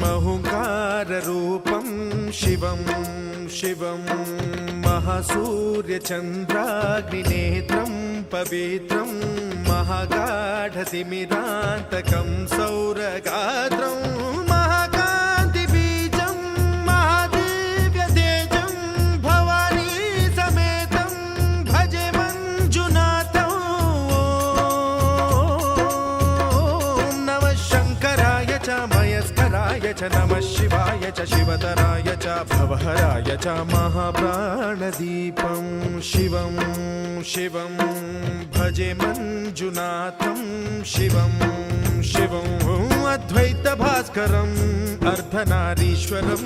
మహుంకారరూపం శివం శివం మహాసూర్యచంద్రాగ్నినేత్రం పవిత్రం మహాగాఢతిమిరాంతకం సౌరగాత్రం మహాకాంతిబీజం మహాదివ్యతేజం భవానీ సమేతం భజే మంజునాథం. ఓం నమః శంకరాయ చ మయస్కరాయ చ నమః శివాయ చ శివతరాయ చ భవహరాయ చ మహాప్రాణదీపం శివం శివం భజే మంజునాథం శివం శివం అద్వైత భాస్కరం అర్ధనారీశ్వరం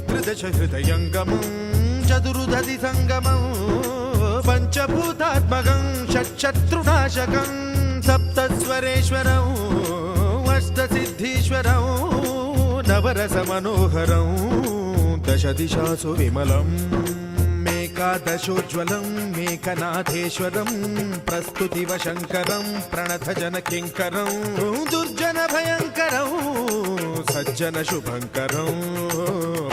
త్రిదశ హృదయంగమం చతురుదధి సంగమం పంచభూతాత్మకం షట్శత్రునాశకం సప్తస్వరేశ్వరం అష్టసిద్ధీశ్వరం నవరస మనోహరం దశ దిశాసు విమలం ఏకాదశోజ్వలం మేఘనాథేశ్వరం ప్రస్తుతివ శంకరం ప్రణతజన కింకరం దుర్జన భయంకరం సజ్జన శుభంకరం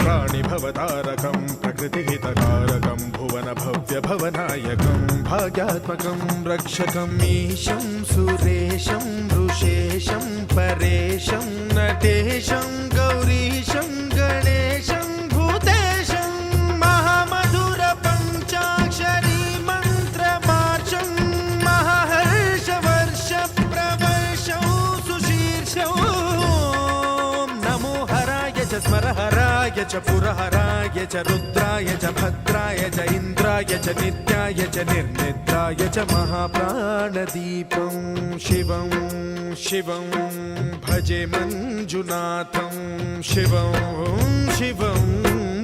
ప్రాణిభవతారకం ప్రకృతిహితకారకం భువన భవ్య భవనాయకం భాగ్యాత్మకం రక్షకం ఈశం సురేశం ఋషేశం పరేశం నటేశం గౌరీశం గణేశం భూతేశం మహామధుర పంచాక్షరీ మంత్రమార్షం మహాహర్షవర్ష ప్రవర్షం సుశీర్షం నమో హరాయ చ స్మరహరాయ చ పురహరాయ చ రుద్రాయ చ భద్రాయ చ ఇంద్రాయ చ నిత్యాయ చ నిర్నిద్రాయ చ మహాప్రాణదీపం శివం శివం భజే మంజునాథం శివం శివం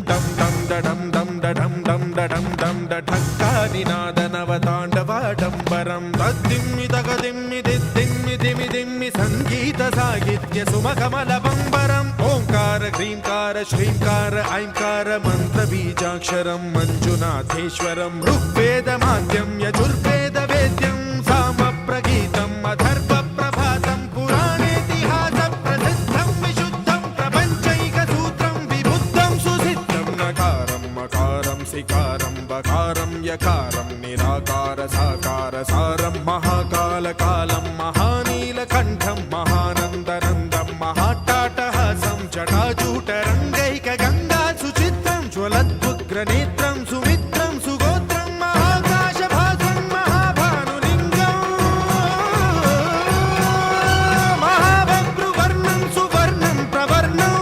డం డం డడం డం డడం డం డడం డం ఢక్కానినాదనవతాండవాడంబరం తద్దిమ్మి తగదిమ్మి దిద్దిమ్మి దిమి దిమ్మి సంగీత సాహిత్య సుమకమల బంబరం ఓంకార హ్రీంకార శ్రీంకార ఐంకార మంత్ర బీజాక్షరం మంజునాథేశ్వరం ఋగ్వేద మాద్యం యజుర్వేద వేద్యం సామ ప్రగీతం అథర్వ ప్రభాతం పురాణేతిహాస ప్రసిద్ధం విశుద్ధం ప్రపంచైక సూత్రం విబుద్ధం సుసిద్ధం నకారం మకారం సికారం బకారం యకారం నిరాకార సాకార సారం మహాకాల కాలం మహానీలకంఠం మహానందనందం మహాటాటహాసం జటాజూటరంగైక గంగా సుచిత్రం జ్వలద్భుగ్రనేత్రం సుమిత్రం సుగోత్రం మహాకాశభాసం మహాభానులింగం మహాభద్రువర్ణం సువర్ణం ప్రవర్ణం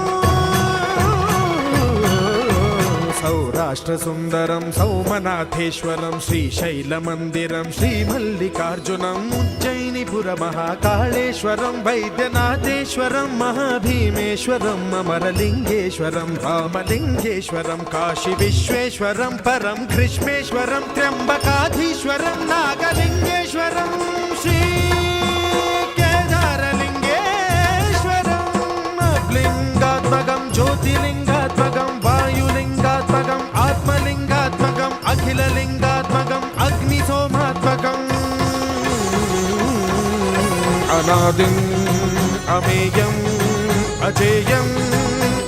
సౌరాష్ట్ర సుందరం సౌమనాథేశ్వరం శ్రీశైలమందిరం శ్రీమల్లికార్జునం ఉజ్జయినిపుర మహాకాళేశ్వరం వైద్యనాథేశ్వరం మహాభీమేశ్వరం అమరలింగేశ్వరం రామలింగేశ్వరం కాశీ విశ్వేశ్వరం పరం కృష్ణేశ్వరం త్ర్యంబకాధీశ్వరం నాగలింగేశ్వరం శ్రీ కేదారలింగేశ్వరం లింగాత్మకం జ్యోతిలింగాత్మకం వాయులింగాత్మకం ఆత్మలింగాత్మకం అఖిలలింగాత్మకం అగ్నిసోమాత్మకం అనాదిం అమేయం అజేయం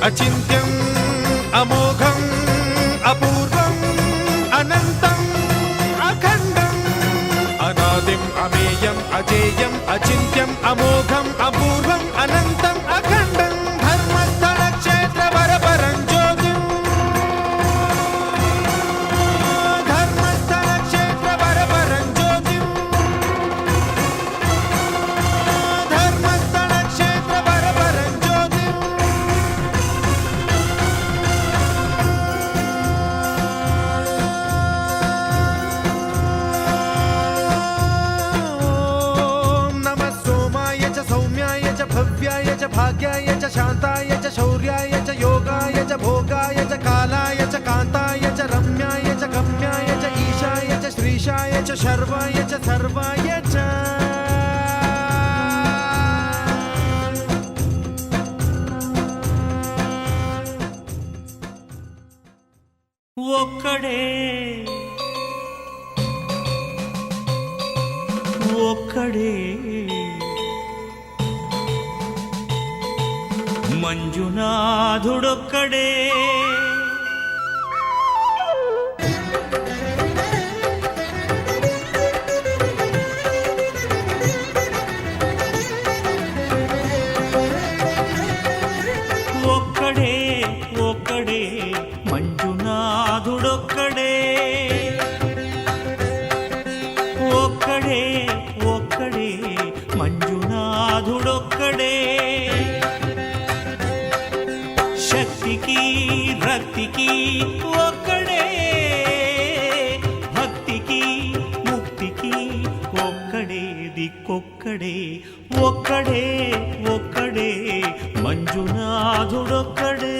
అచింత్యం అమోఘం అపూర్వం అనంతం అఖండం అనాదిం అమేయం అజేయం అచింత్యం అమోఘం అపూర్వం అనంతం అఖండం ధర్మస్థల క్షేత్ర వరపరం జ్యోతిం ధర్మస్థల క్షేత్ర వరపరం జ్యోతిం ధర్మస్థల క్షేత్ర వరపరం జ్యోతిం ఓం నమః సోమాయ చ సౌమ్యాయ చ భవ్యాయ చ భాగ్యాయ చ శాంతాయ చ శౌర్యాయ చ యోగాయ చ భోగాయ చ కాలాయ చ కాంతాయ చ రమ్యాయ చ గమ్యాయ చ ఈశాయ చ శ్రీశాయ చ శర్వాయ చ సర్వాయ చ ఒక్కడే ఒక్కడే మంజునాథుడొక్కడే ఒక్కడే ఒక్కడే మంజునాథుడొక్కడే ఒక్కడే ఒక్కడే మంజునాథుడొక్కడే శక్తికి రక్తికి ఒక్కడే భక్తికి ముక్తికి ఒక్కడే దిక్కొక్కడే ఒక్కడే ఒక్కడే మంజునాథుడొక్కడే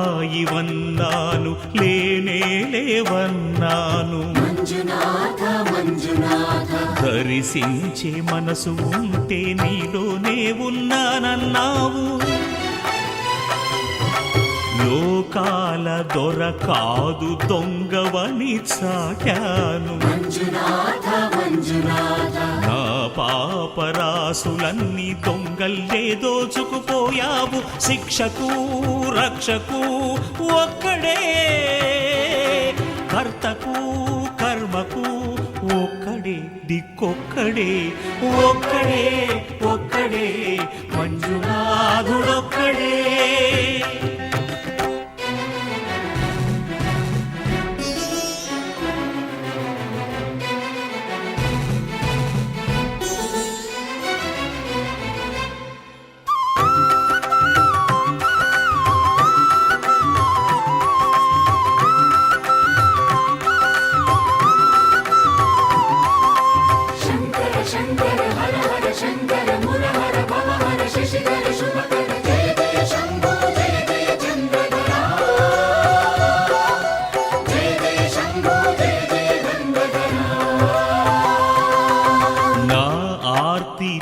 రాయివన్నాను లేనే లేవన్నాను దర్శించే మనసు ఉంటే నీలోనే ఉన్నానన్నావు లోకాల దొర కాదు దొంగవని చాటాను నా పాపరాసులన్నీ దొంగల్లే దోచుకుపోయావు శిక్షకు రక్షకు ఒక్కడే కర్తకు కర్మకు ఒక్కడే దిక్కొక్కడే ఒక్కడే ఒక్కడే మంజునాథుడొక్కడే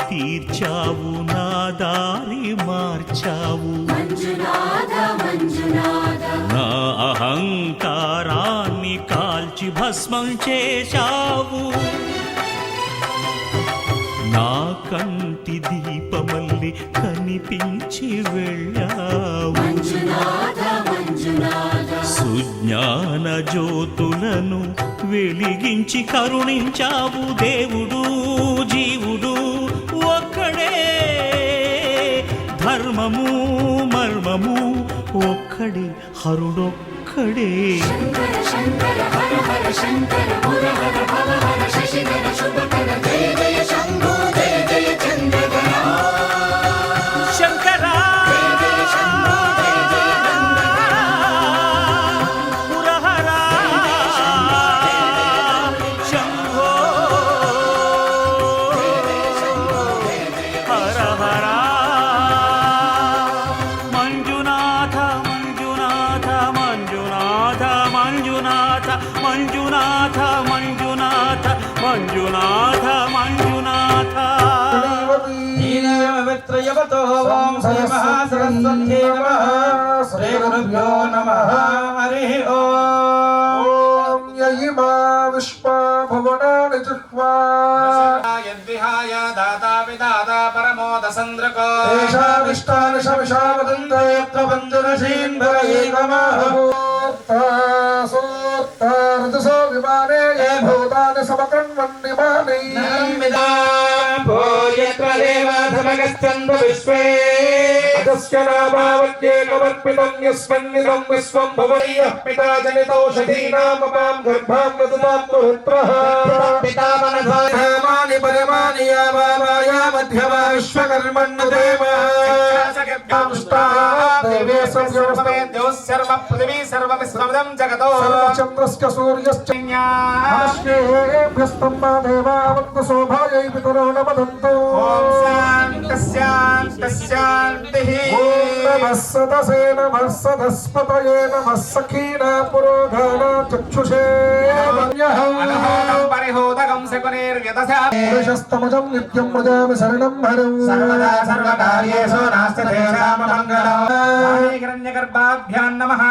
తీర్చావు నా దారి మార్చావు నా అహంకారాన్ని కాల్చి భస్మం చేశావు నా కంటి దీపమల్లి కనిపించి వెళ్ళావు సుజ్ఞాన జ్యోతులను వెలిగించి కరుణించావు దేవుడు జీవుడు ఒక్కడే ధర్మము మర్మము ఒక్కడే హరుడొక్కడే శంకర హర హర శంకర ముర హర భవ హర శశిధర శుభకర జయ జయ శంభో జయ జయ చంద్రధర శంకర జయ జయ శంభో జయ జయ గంధర ముర హర శంభో హర హర మంజునాథ మంజునాథ మంజునాథ మంజునాథ మంజునాథ మంజునాథ మంజునాథ మంజునాథ త్రయవతో ఓం శ్రీ మహాసరస్వత్యై నమః శ్రీ గురుభ్యో నమః హరి ఓం యయిమా విశ్వా భువనాని జిహ్వా యద్విహాయ దాతా విదాతా పరమోద సంద్రకో ఏషా విష్టాని శవిషావదంత యత్ర బంధురశీంధర ఏకమాహు తాసుతార్దసో విమానే ఏ భూతాని సమకన్వన్నిమాని నమిదా భోయత్వదేవాధమగస్తంద విశ్వే అదస్య నామావత్యేకమర్పితం యస్మన్నిదం విశ్వం భవయ్యః పితా జనితౌషధీనామపాం గర్భాం వదతాం పుత్రః పితామనధామాని పరిమాని యామాయా మధ్యమా విశ్వకర్మణ్య దేవా దేవే సంయోస్తమే దేవః సర్వ పృథివీ సర్వమిశ్రమదం జగతో చంద్రస్య సూర్యశ్చైన్యాస్యేభ్యస్తంభా దేవావంతు శోభాయై పితరో నమదంతో ఓం శాంతి శాంతి శాంతి ఓం नमः सतसे नमः सतस्पतये नमः सखीना पुरोधाना चक्षुषे परिहोदकं सकुनेर्व्यतसा पुरुषस्तमजं नित्यं व्रजामि शरणं हरं सर्वदा सर्वकार्येषु नास्ति तेषां मङ्गलम् हिरण्यगर्भाभ्यां नमः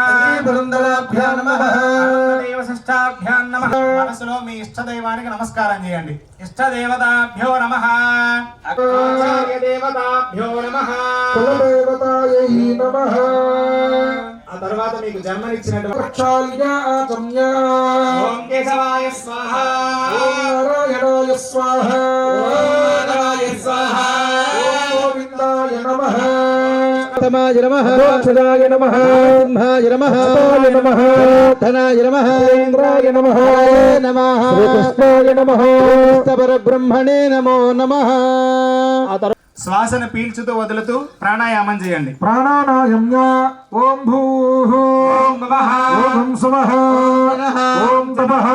పురందరాభ్యా నమః దేవశిష్టాభ్యాం నమః మనసులో మీ ఇష్టదైవానికి నమస్కారం చేయండి ఇష్టదేవతాభ్యో నమః ఆచార్య దేవతాభ్యో నమః కులదేవతాయై నమః ఆ తర్వాత మీకు జన్మనిచ్చినటువంటి ప్రక్షాళ్య ఆచమ్య ఓం కేశవాయ స్వాహ ఓం నారాయణాయ స్వాహ ఓం నారాయణ స్వాహ ఓం గోవిందాయ నమః తమాయ నమః గోక్షదాయ నమః సింహాయ నమః హస్తాయ నమః ధనాయ నమః ఇంద్రాయ నమః నమః శ్రీకృష్ణాయ నమః పరబ్రహ్మణే నమో నమః. శ్వాసను పీల్చుతూ వదులుతూ ప్రాణాయామం చేయండి ప్రాణానాయమ్య ఓం భూః ఓం భవః ఓం స్వః ఓం తపః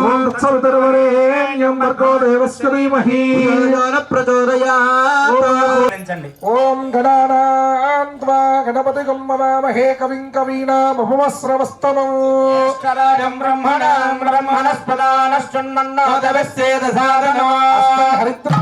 ఓం తత్సవితుర్వరేణ్యం భర్గో దేవస్య ధీమహి పెంచండి ఓం గణానాం త్వా గణపతిగం వవామహే కవిం కవీనాముపమస్రవస్తమం జ్యేష్ఠరాజం బ్రహ్మణాం బ్రహ్మణస్పదానశ్చన్నోదవస్యేదసాదనో హరిత్ర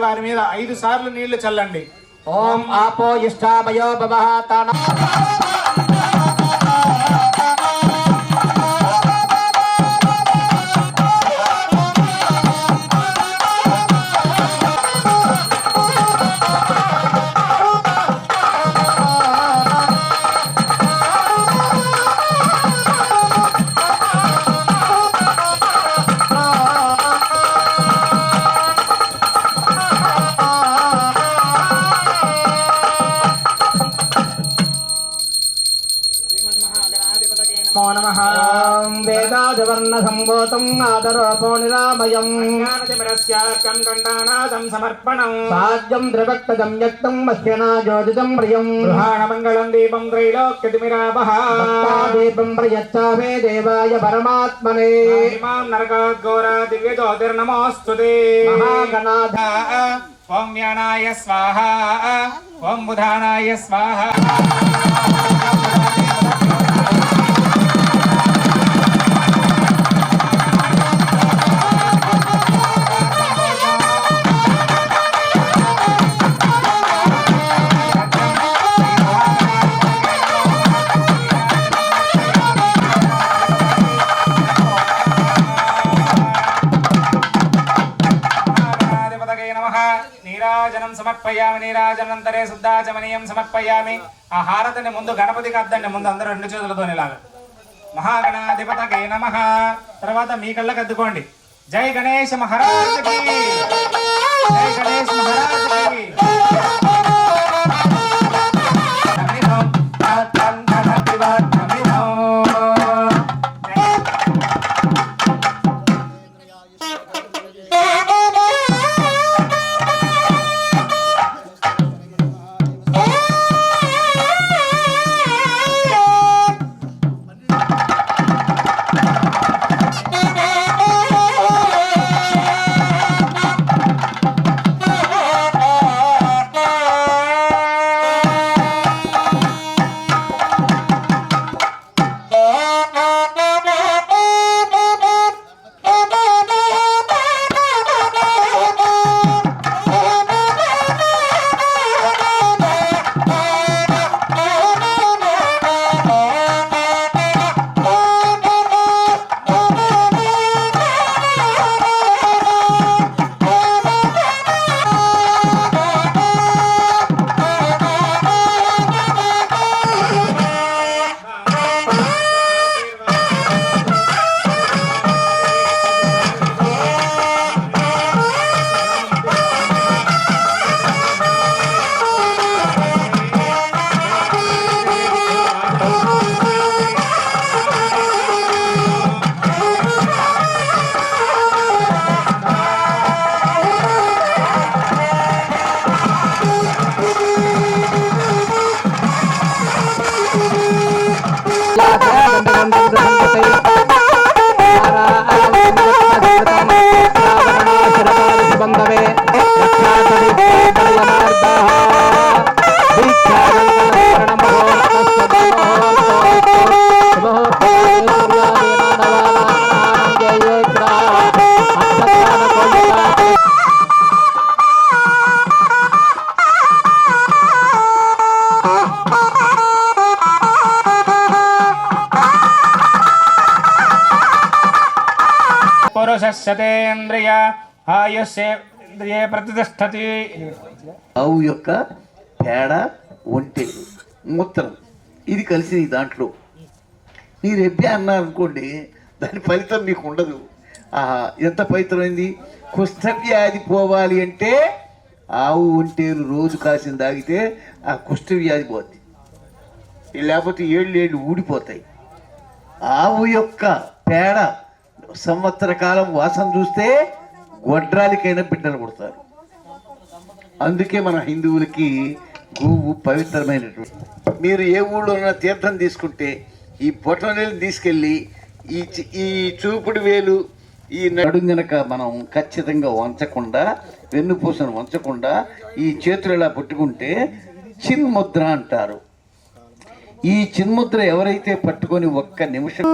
వారి మీద 5 సార్లు నీళ్లు చల్లండి ఓం ఆపో ఇష్టామయో భవః తాన నమో నమః వేదాజవర్ణ సంభూతం ఆదరోపో నిరామయం జ్ఞానతిమిరస్యార్కం కంఠానాదం సమర్పణం సాధ్యం ద్రవక్తజం యక్తం మహ్యనాయోజితం ప్రియం గృహాణమంగళం దీపం త్రైలోక్యతిమిరాపః దీపం ప్రయచ్చామే దేవాయ పరమాత్మనే ఇమాం నరకాద్ఘోరా దివ్యజ్యోతిర్నమోऽस्तुते మహాగణాధ ఓం జ్ఞానాయ స్వాహ ఓం బుధానాయ స్వాహ నీరాజనం సమర్పయామి నీరాజనంతరే శుద్ధాచమనీయం సమర్పయామి ఆ హారతిని ముందు గణపతికి అద్దండి ముందు అందరూ 2 చేతులతో ఇలాగా మహాగణాధిపతకే నమః తర్వాత మీ కళ్ళకి అద్దుకోండి జై గణేష్ మహారాజ్ కి జై గణేష్ మహారాజ్ కి నమినం నమినం పురుషస్యతేంద్రియ ఆయుష్యేంద్రియే ప్రతిష్టతి. ఆవు యొక్క పేడ, ఒంటె, మూత్రం ఇది కలిసి దాంట్లో మీరు ఎబ్బే అన్నారనుకోండి, దాని ఫలితం మీకు ఉండదు. ఎంత పవిత్రమైంది. కుష్ఠవ్యాధి పోవాలి అంటే ఆవు ఒంటేరు రోజు కాసిన తాగితే ఆ కుష్ఠవ్యాధి పోద్ది, లేకపోతే ఏళ్ళు ఊడిపోతాయి. ఆవు యొక్క పేడ సంవత్సర కాలం వాసన చూస్తే గొడ్రాలికైనా బిడ్డలు పుడతారు. అందుకే మన హిందువులకి గోవు పవిత్రమైనటువంటి. మీరు ఏ ఊళ్ళో ఉన్న తీర్థం తీసుకుంటే ఈ బొటనవేలు తీసుకెళ్ళి ఈ చూపుడు వేలు ఈ నడుం గనక మనం ఖచ్చితంగా వంచకుండా, వెన్నుపూసను వంచకుండా ఈ చేతులు ఇలా పట్టుకుంటే చిన్ముద్ర అంటారు. ఈ చిన్ముద్ర ఎవరైతే పట్టుకొని ఒక్క నిమిషం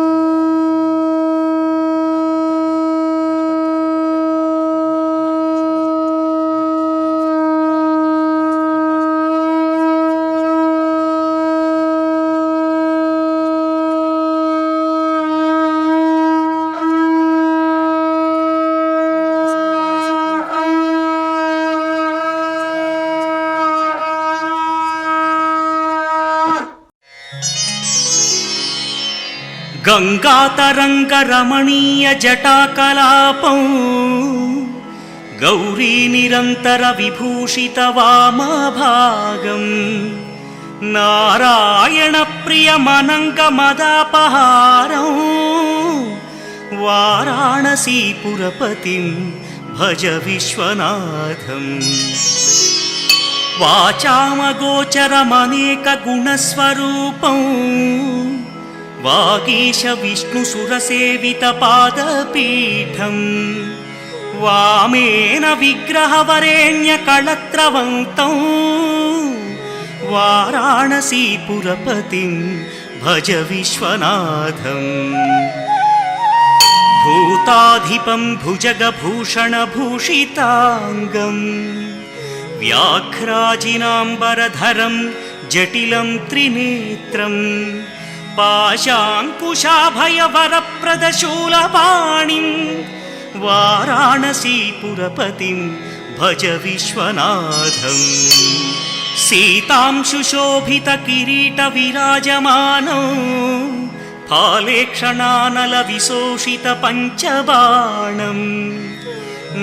గంగాతరంగ రమణీయ జటాకలాపం గౌరీ నిరంతర విభూషిత వామభాగం నారాయణ ప్రియమనంగ మదాపహారం వారాణసీపురపతిం భజ విశ్వనాథం. వాచామగోచరమనేక గుణస్వరూపం వాగీశ విష్ణు సురసేవిత పాదపీఠం వామేన విగ్రహవరేణ్య కళత్రవంతం వారాణసీపురపతిం భజ విశ్వనాథం. భూతాధిపం భుజగభూషణ భూషితాంగం వ్యాఘ్రాజినాంబరధరం జటిలం త్రినేత్రం పాశాంకుశాభయవరప్రదశూలపాణిం వారాణసీపురపతిం భజ విశ్వనాథం. సీతాంశుశోభిత కిరీట విరాజమానం ఫాలేక్షణానల విశోషిత పంచబాణం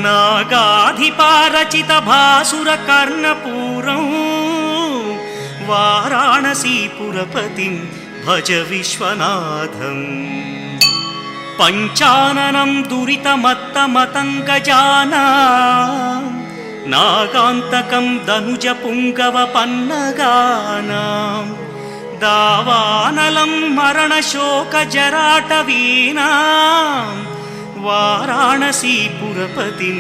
నాగాధిపారచిత భాసుర కర్ణపూరం వారాణసీపురపతిం భజ విశ్వనాథం. పంచాననం దురితమత్తమతంగజానాం నాగాంతకం ధనుజ పుంగవ పన్నగానాం దావానలం మరణశోక జరాటవీనాం వారాణసీపురపతిం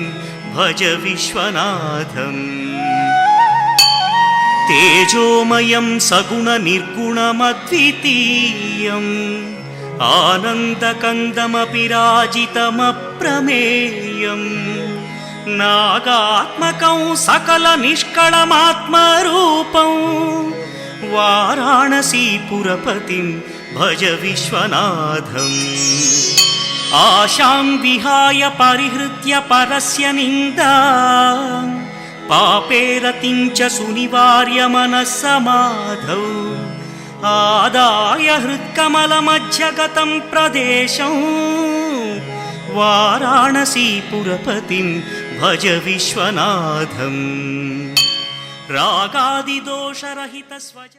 భజ విశ్వనాథం. తేజోమయం సగుణ నిర్గుణమద్వితీయం ఆనందకందమపిరాజితమప్రమేయం నాగాత్మకం సకల నిష్కళమాత్మరూపం వారాణసీపురపతిం భజ విశ్వనాథం. ఆశాం విహాయ పరిహృత్య పరస్య నిందా పాపేరతిం చ సునివార్య మనస్సమాధౌ ఆదాయ హృత్కమలమధ్యగతం ప్రదేశం వారాణసీపురపతిం భజ విశ్వనాథం. రాగాదిదోషరహిత స్వజ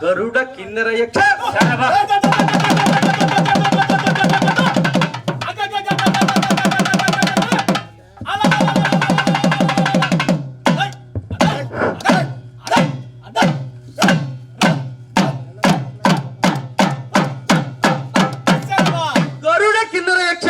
ಗರುಡ ಕಿನ್ನರ ಯಕ್ಷ ಗರುಡ ಕಿನ್ನರ ಯಕ್ಷ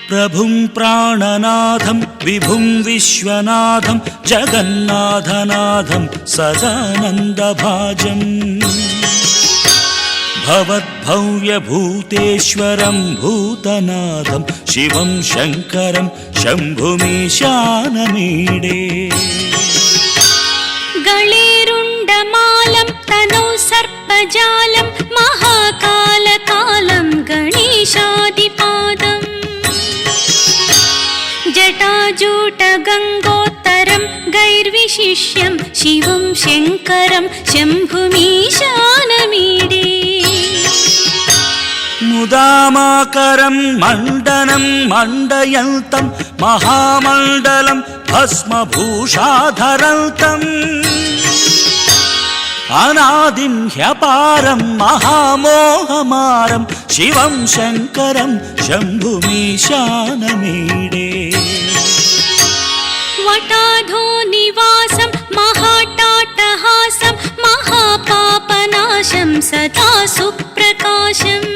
प्रभुं प्राणनाथं विभुं विश्वनाथं जगन्नाथनाथं सदानन्दभाजम् भवद्भव्यभूतेश्वरं भूतनाथं शिवं शङ्करं शम्भुमीशानमीडे गळेरुण्डमालं तनौ सर्पजालं महाकालकालं गणेशादिपादम् जटाजूटगङ्गोत्तरं गैर्विशिष्यं शिवं शङ्करं शम्भुमीशानमीडे मुदामाकरं मण्डनं मण्डयन्तं महामण्डलं भस्मभूषाधरन्तम् अनादिं ह्यपारं महामोहमारं शिवं शङ्करं शम्भुमीशानमीडे वटाधो निवासं महाटाटहासं महापापनाशं सदा सुप्रकाशम्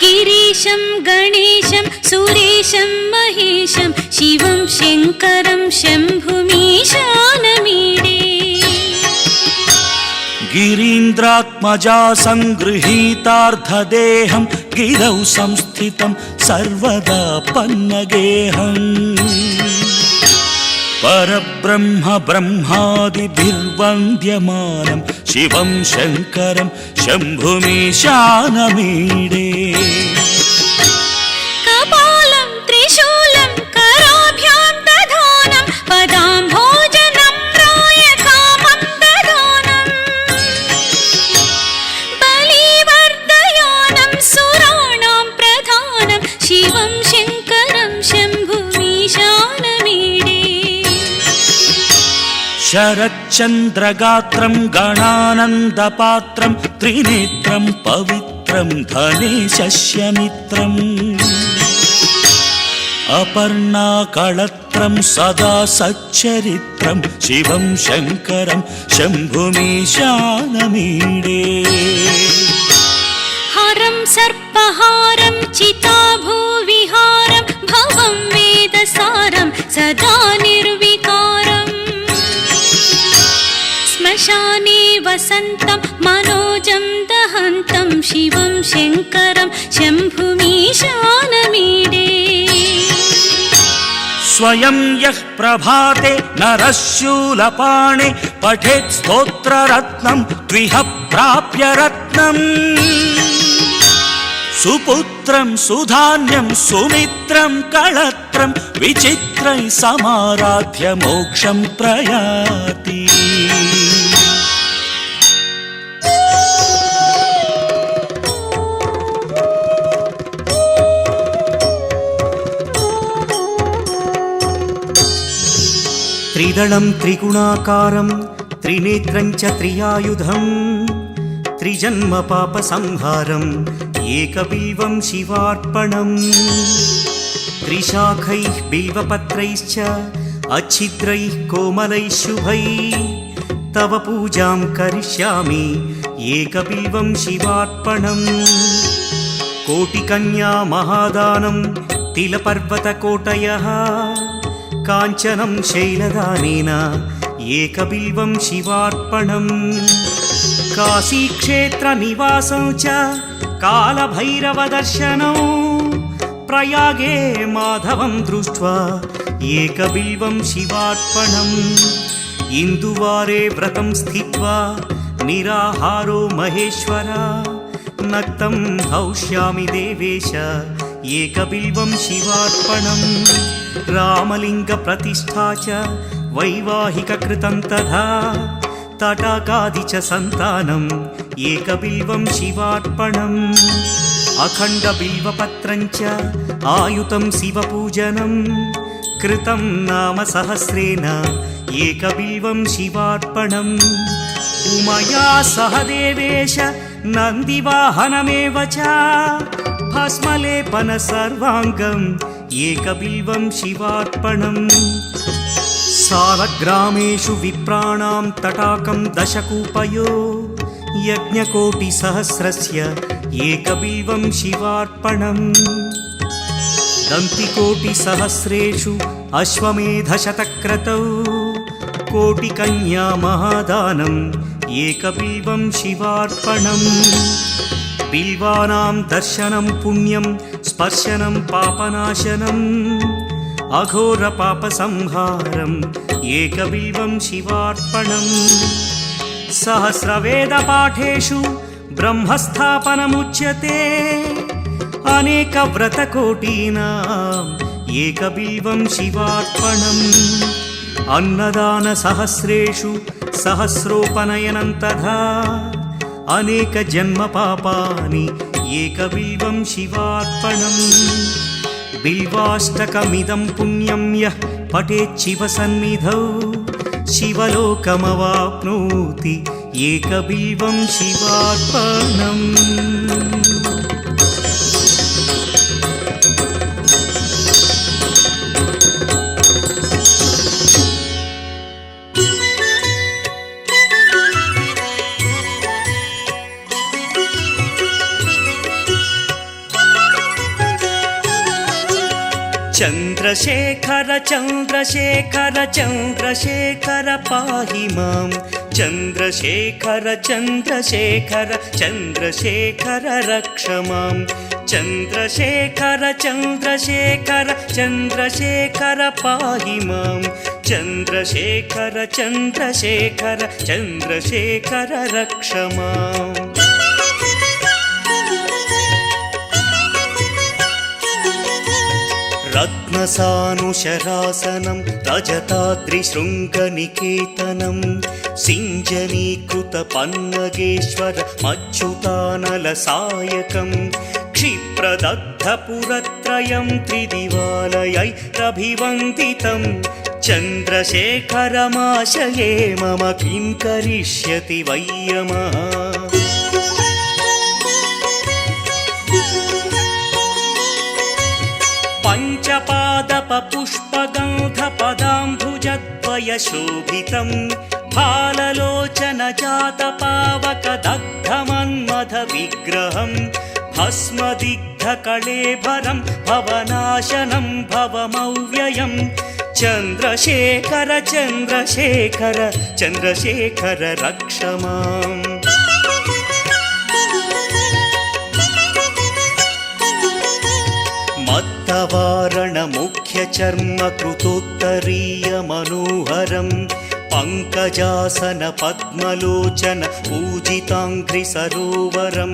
गिरीशं गणेशं सुरेशं महेशं शिवं शङ्करं शम्भुमीशानमीडे गिरीन्द्रात्मजा सङ्गृहीतार्धदेहं गिरौ संस्थितं सर्वदा पन्नगेहम् परब्रह्म ब्रह्मादिभिर्वन्द्यमानं शिवं शङ्करं शम्भुमीशानमीडे कपालं त्रिशूलं कराभ्यां दधानं पदाम्भोजनं रायकामं दधानं बलिवर्धयानं सुराणां प्रधानं शिवं शङ्करं शम्भुमीशानमीडे शरच्चन्द्रगात्रं गणानन्दपात्रं त्रिनेत्रं पवित्रं धनेशस्यमित्रम् अपर्णाकळत्रं सदा सच्चरित्रं शिवं शङ्करं शम्भुमीशानमीडे हरं सर्पहारं चिताभूविहारं भवं वेदसारं सदा निर्विकारम् श्मशाने वसन्तं मनोजं दहन्तं शिवं शङ्करं शम्भुमीशानमीडे स्वयं यः प्रभाते नरः शूलपाणे पठेत् स्तोत्ररत्नं द्विह प्राप्य रत्नम् सुपुत्रं सुधान्यं सुमित्रं कळत्रं विचित्रैः समाराध्य मोक्षं प्रयाति त्रिदलं त्रिगुणाकारं त्रिनेत्रं च त्रियायुधं त्रिजन्म पापसंहारम् एकबिल्वं शिवार्पणम् त्रिशाखैः बिल्वपत्रैश्च अच्छिद्रैः कोमलैः शुभैः तव पूजां करिष्यामि एकबिल्वं शिवार्पणम् कोटिकन्या महादानं तिलपर्वतकोटयः काञ्चनं शैलदानेन एकबिल्वं शिवार्पणम् काशीक्षेत्रनिवासं च कालभैरवदर्शनौ प्रयागे माधवं दृष्ट्वा एकबिल्वं शिवार्पणम् इन्दुवारे व्रतं स्थित्वा निराहारो महेश्वर नक्तं हौष्यामि देवेश एकबिल्वं शिवार्पणम् रामलिङ्गप्रतिष्ठा च वैवाहिककृतं तथा तटाकादि च सन्तानम् एकबिल्वं शिवार्पणम् अखण्डबिल्वपत्रं च आयुतं शिवपूजनं कृतं नाम सहस्रेण एकबिल्वं शिवार्पणम् उमया सह देवेश नन्दिवाहनमेव च भस्मलेपन सर्वाङ्गम् एकबिल्वं शिवार्पणम् सालग्रामेषु विप्राणां तटाकं दशकूपयो यज्ञकोटिसहस्रस्य एकबिल्वं शिवार्पणम् दन्तिकोटिसहस्रेषु अश्वमेधशतक्रतौ कोटिकन्या महादानम् एकबिल्वं शिवार्पणम् बिल्वानां दर्शनं पुण्यं स्पर्शनं पापनाशनम् अघोरपापसंहारम् एकबिल्वं शिवार्पणम् सहस्रवेदपाठेषु ब्रह्मस्थापनमुच्यते अनेकव्रतकोटीनाम् एकबिल्वं शिवार्पणम् अन्नदानसहस्रेषु सहस्रोपनयनं तथा अनेकजन्मपापानि एकबिल्वं शिवार्पणम् बिल्वाष्टकमिदं पुण्यं यः पठेत् शिवसन्निधौ शिवलोकमवाप्नोति एकबिल्वं शिवार्पणम् चन्द्रशेखर चन्द्रशेखर चन्द्रशेखर पाहि मां चन्द्रशेखर चन्द्रशेखर चन्द्रशेखर रक्ष मां चन्द्रशेखर चन्द्रशेखर चन्द्रशेखर पाहि मां चन्द्रशेखर चन्द्रशेखर चन्द्रशेखर रक्ष माम् रत्नसानुशरासनं रजताद्रिशृङ्गनिकेतनं सिञ्जनीकृतपन्नगेश्वर मच्युतानलसायकं क्षिप्रदग्धपुरत्रयं त्रिदिवालयैरभिवन्दितं चन्द्रशेखरमाशये मम किं करिष्यति वै यमः पञ्चपादपपुष्पगन्धपदाम्बुजद्वयशोभितं फाललोचनजातपावकदग्धमन्मथविग्रहं भस्मदिग्धकळेभरं भवनाशनं भवमव्ययं चन्द्रशेखर चन्द्रशेखर चन्द्रशेखर रक्ष माम् मत्तवारणमुख्यचर्मकृतोत्तरीयमनोहरं पङ्कजासन पद्मलोचन पूजिताङ्घ्रिसरोवरं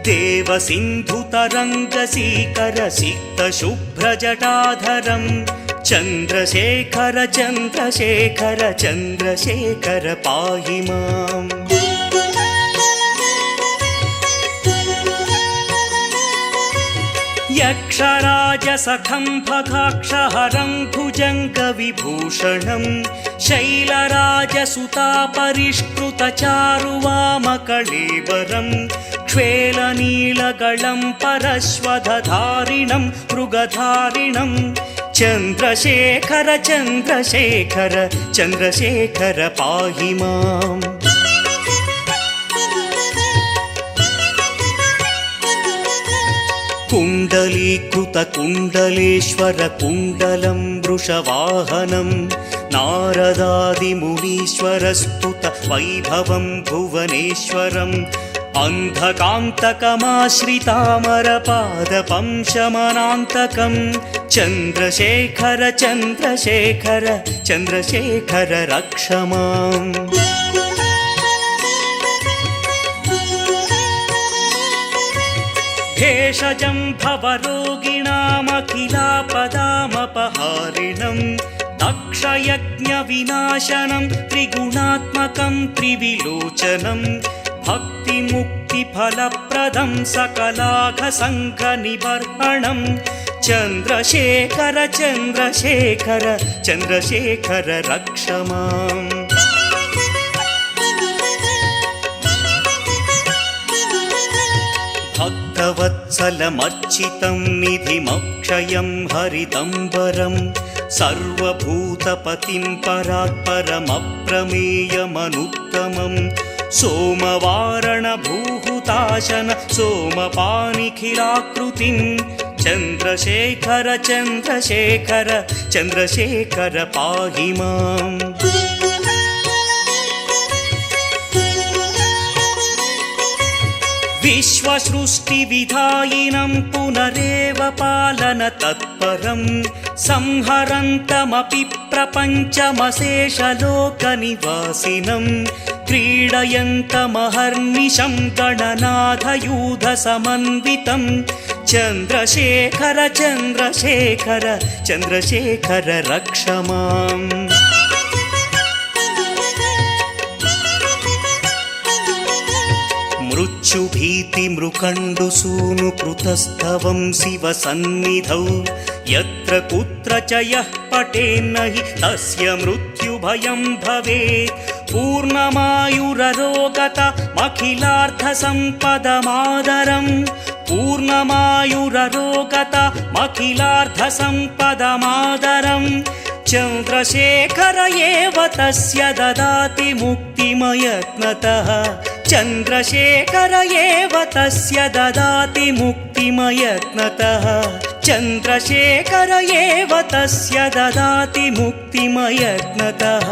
देवसिन्धुतरङ्गसीकरसिक्तशुभ्रजटाधरं चन्द्रशेखर चन्द्रशेखर चन्द्रशेखर पाहि माम् यक्षराजसखं फखाक्षहरं भुजङ्गविभूषणं शैलराजसुतापरिष्कृतचारुवामकळेबरं क्ष्वेलनीलगलं परश्वधधारिणं मृगधारिणं ಚಂದ್ರಶೇಖರ ಚಂದ್ರಶೇಖರ ಚಂದ್ರಶೇಖರ ಪಾಹಿ ಮಾಂ. ಕುಂಡಲೀಕೃತ ಕುಂಡಲೇಶ್ವರ ಕುಂಡಲಂ ವೃಷವಾಹನಂ ನಾರದಾದಿಮುನೀಶ್ವರ ಸ್ತುತ ವೈಭವಂ ಭುವನೇಶ್ವರಂ ಅಂಧಕಾಂತಕಮಾಶ್ರಿತಾಮರಪಾದಪಂ ಶಮನಾಂತಕಂ ಚಂದ್ರಶೇಖರ ಚಂದ್ರಶೇಖರ ಚಂದ್ರಶೇಖರ ರಕ್ಷ ಮಾಂ. ಭೇಷಜಂ ಭವರೋಗಿಣಾಮಖಿಲಾಪದಾಮಪಹಾರಿಣಂ ದಕ್ಷಯಜ್ಞವಿನಾಶನಂ ತ್ರಿಗುಣಾತ್ಮಕಂ ತ್ರಿವಿಲೋಚನಂ ಭಕ್ತಿಮುಕ್ತಿಫಲಪ್ರದಂ ಸಕಲಾಘಸಂಘನಿಬರ್ಹಣಂ ಚಂದ್ರಶೇಖರ ಚಂದ್ರಶೇಖರ ಚಂದ್ರಶೇಖರ ರಕ್ಷ ಮಾಂ. ಭಕ್ತವತ್ಸಲಮರ್ಚಿತಂ ನಿಧಿಮಕ್ಷಯಂ ಹರಿತಂಬರಂ ಸರ್ವಭೂತಪತಿಂ ಪರಾತ್ಪರಮಪ್ರಮೇಯಮನುತ್ತಮಂ ಸೋಮವಾರಣಭೂಹುತಾಶನ ಸೋಮಪಾನಿಖಿಲಾಕೃತಿಂ ಚಂದ್ರಶೇಖರ ಚಂದ್ರಶೇಖರ ಚಂದ್ರಶೇಖರ ಪಾಹಿ ಮಾಂ. ವಿಶ್ವಸೃಷ್ಟಿವಿಧಾಯಿನಂ ಪುನರೇವ ಪಾಲನ ತತ್ಪರಂ ಸಂಹರಂತಮಪಿ ಪ್ರಪಂಚಮಶೇಷಲೋಕನಿವಾಸಿನಂ ಕ್ರೀಡಯಂತಮಹರ್ನಿಶಂ ಗಣನಾಥಯೂಧ ಸಮನ್ವಿತಂ ಚಂದ್ರಶೇಖರ ಚಂದ್ರಶೇಖರ ಚಂದ್ರಶೇಖರ ರಕ್ಷ ಮಾಂ. मृत्युभीतिमृकण्डुसूनु कृतस्तवं शिवसन्निधौ यत्र कुत्र च यः पठेन्न हि तस्य मृत्युभयं भवेत् पूर्णमायुररोगतमखिलार्थसम्पदमादरं पूर्णमायुररोगतमखिलार्थसम्पदमादरं चन्द्रशेखर एव तस्य ददाति मुक्तिमयत्नतः चन्द्रशेखर एव तस्य ददाति मुक्तिमयत्नतः चन्द्रशेखर एव तस्य ददाति मुक्तिमयत्नतः.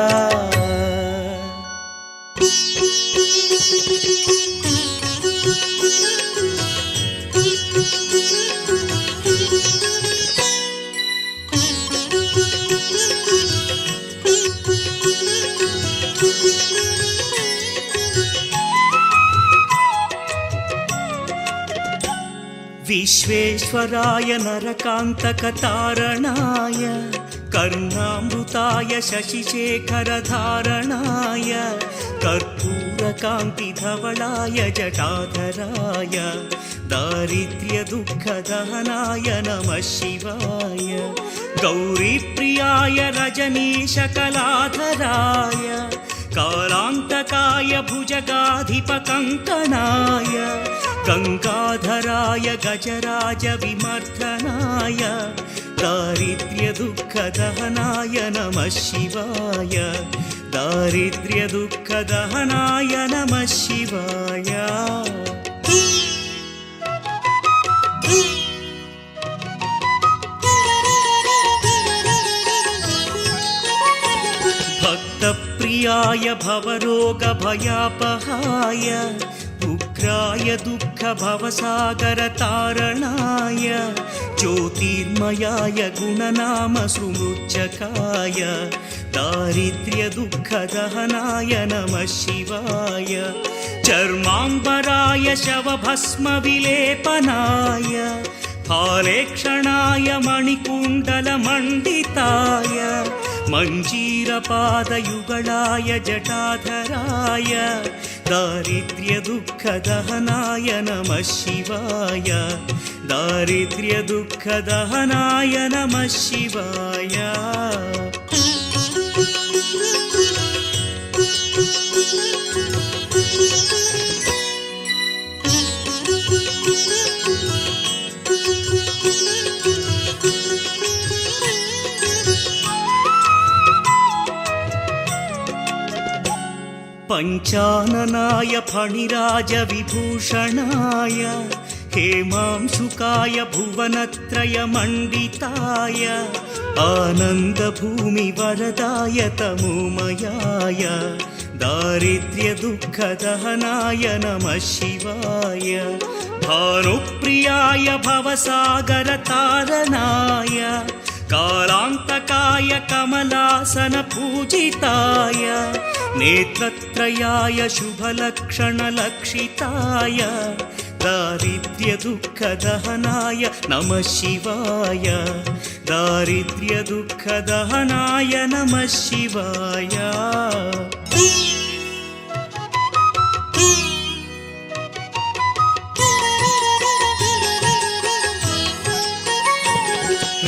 विश्वेश्वराय नरकान्तकतारणाय कर्णामृताय शशिशेखरधारणाय कर्पूरकान्तिधवलाय जटाधराय दारिद्र्यदुःखदहनाय नमः शिवाय गौरीप्रियाय रजनीशकलाधराय कालान्तकाय भुजगाधिपकङ्कणाय गङ्गाधराय गजराज विमर्दनाय दारिद्र्यदुःखदहनाय नमः शिवाय दारिद्र्यदुःखदहनाय नमः शिवाय. भक्तप्रियाय भवरोगभयापहाय उग्राय दुःखभवसागरतारणाय ज्योतिर्मयाय गुणनामसुमृच्छकाय दारिद्र्यदुःखदहनाय नमः शिवाय चर्माम्बराय शवभस्मविलेपनाय फालेक्षणाय मणिकुण्डलमण्डिताय मञ्जीरपादयुगलाय जटाधराय दारिद्र्यदुःखदहनाय नमः शिवाय दारिद्र्यदुःखदहनाय नमः शिवाय. पञ्चाननाय फणिराजविभूषणाय हेमांशुकाय भुवनत्रयमण्डिताय आनन्दभूमिवरदाय तमोमयाय दारिद्र्यदुःखदहनाय नमः शिवाय भानुप्रियाय भवसागरतारणाय कालान्तकाय कमलासनपूजिताय नेत्रत्रयाय शुभलक्षणलक्षिताय दारिद्र्यदुःखदहनाय नमः शिवाय दारिद्र्यदुःखदहनाय नमः शिवाय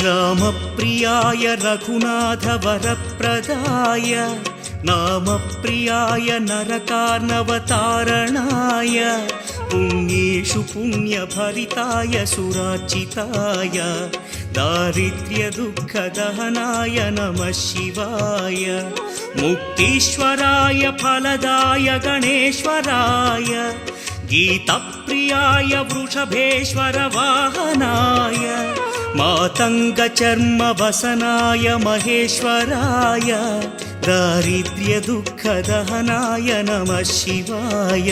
रामप्रियाय रघुनाथवरप्रदाय नामप्रियाय नरकार्णवतारणाय पुण्येषु पुण्यभरिताय सुरार्चिताय दारिद्र्यदुःखदहनाय नमः शिवाय मुक्तीश्वराय फलदाय गणेश्वराय गीतप्रियाय वृषभेश्वर वाहनाय मातङ्गचर्मवसनाय महेश्वराय दारिद्र्यदुःखदहनाय नमः शिवाय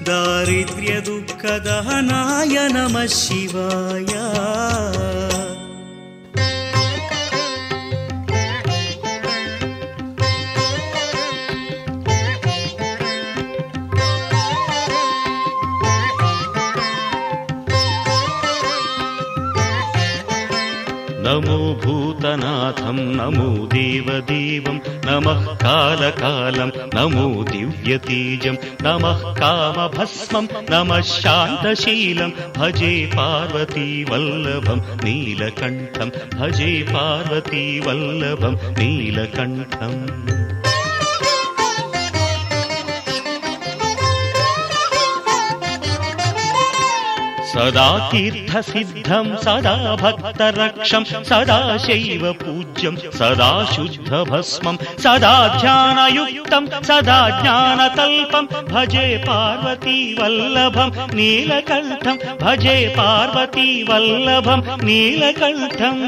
दारिद्र्यदुःखदहनाय नमः शिवाय नमो भूतनाथं नमो देवदेवं नमः कालकालं नमो दिव्यतेजं नमः कामभस्मं नमः शान्तशीलं भजे पार्वतीवल्लभं नीलकण्ठं भजे पार्वतीवल्लभं नीलकण्ठम् सदा तीर्थसिद्धं सदा भक्तरक्षं सदा शैव पूज्यं सदा शुद्धभस्मं सदा ध्यानयुक्तं सदा ज्ञानतल्पं भजे पार्वतीवल्लभं नीलकण्ठं भजे पार्वतीवल्लभं नीलकण्ठम्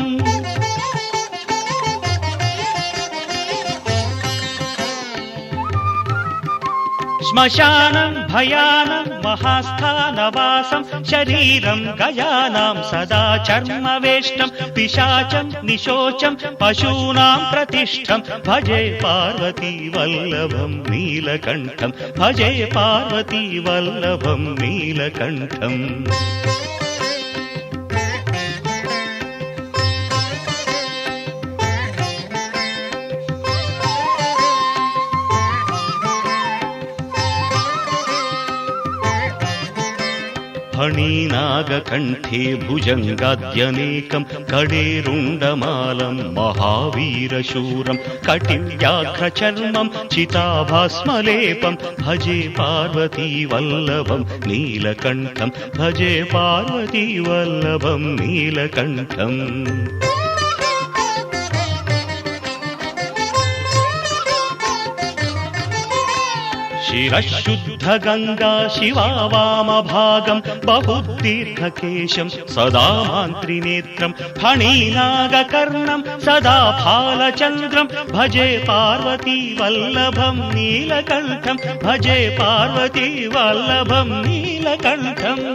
श्मशानं भयानं महास्थानवासं शरीरं गयानां सदा चर्मवेष्टं पिशाचं निशोचं पशूनां प्रतिष्ठं भजे पार्वतीवल्लभं नीलकण्ठं भजे पार्वतीवल्लभं नीलकण्ठम् फणीनागकण्ठे भुजङ्गाद्यनेकं कडेरुण्डमालं महावीरशूरं कटिव्याघ्रचर्मं चिताभास्मलेपं भजे पार्वतीवल्लभं नीलकण्ठं भजे पार्वतीवल्लभं नीलकण्ठम् शिरःशुद्धगङ्गा शिवा वामभागं बहुतीर्थकेशं सदा मान्त्रिनेत्रं फणीनागकर्णं सदा फालचन्द्रं भजे पार्वतीवल्लभं नीलकण्ठं भजे पार्वतीवल्लभं नीलकण्ठम्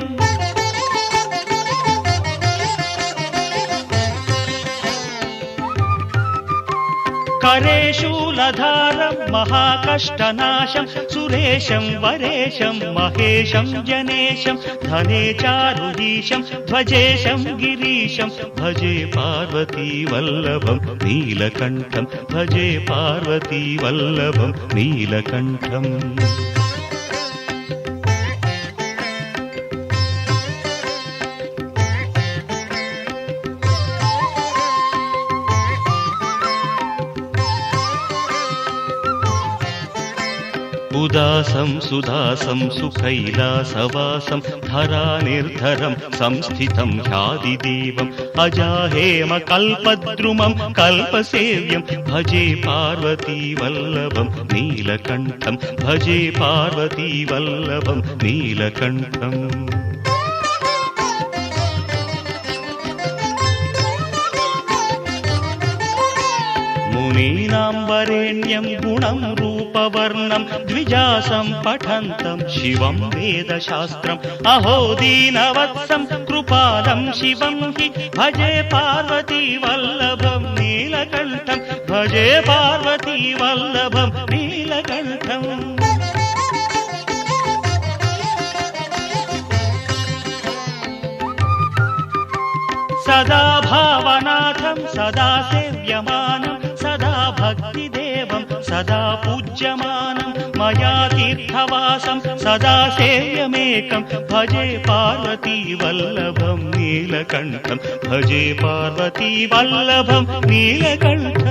करेशूलधारं महाकष्टनाशं सुरेशं वरेशं महेशं जनेशं धने चारुधीशं ध्वजेशं गिरीशं भजे पार्वतीवल्लभं नीलकण्ठं भजे पार्वतीवल्लभं नीलकण्ठम् उदासं सुदासं सुकैलासवासं धरानिर्धरं संस्थितं ह्यादिदेवम् अजाहेम कल्पद्रुमं कल्पसेव्यं भजे पार्वतीवल्लभं नीलकण्ठं भजे पार्वतीवल्लभं नीलकण्ठम् मुनीनां वरेण्यं गुणं रूपवर्णं द्विजासं पठन्तं शिवं वेदशास्त्रम् अहो दीनवत्सं कृपालं शिवं हि भजे पार्वतीवल्लभं नीलकण्ठं भजे पार्वतीवल्लभं नीलकण्ठम् सदा भावनाथं सदा सेव्यमानं सदा भक्तिदेवं सदा पूज्यमानं मया तीर्थवासं सदा सेव्यमेकं भजे पार्वतीवल्लभं नीलकण्ठं भजे पार्वतीवल्लभं नीलकण्ठम्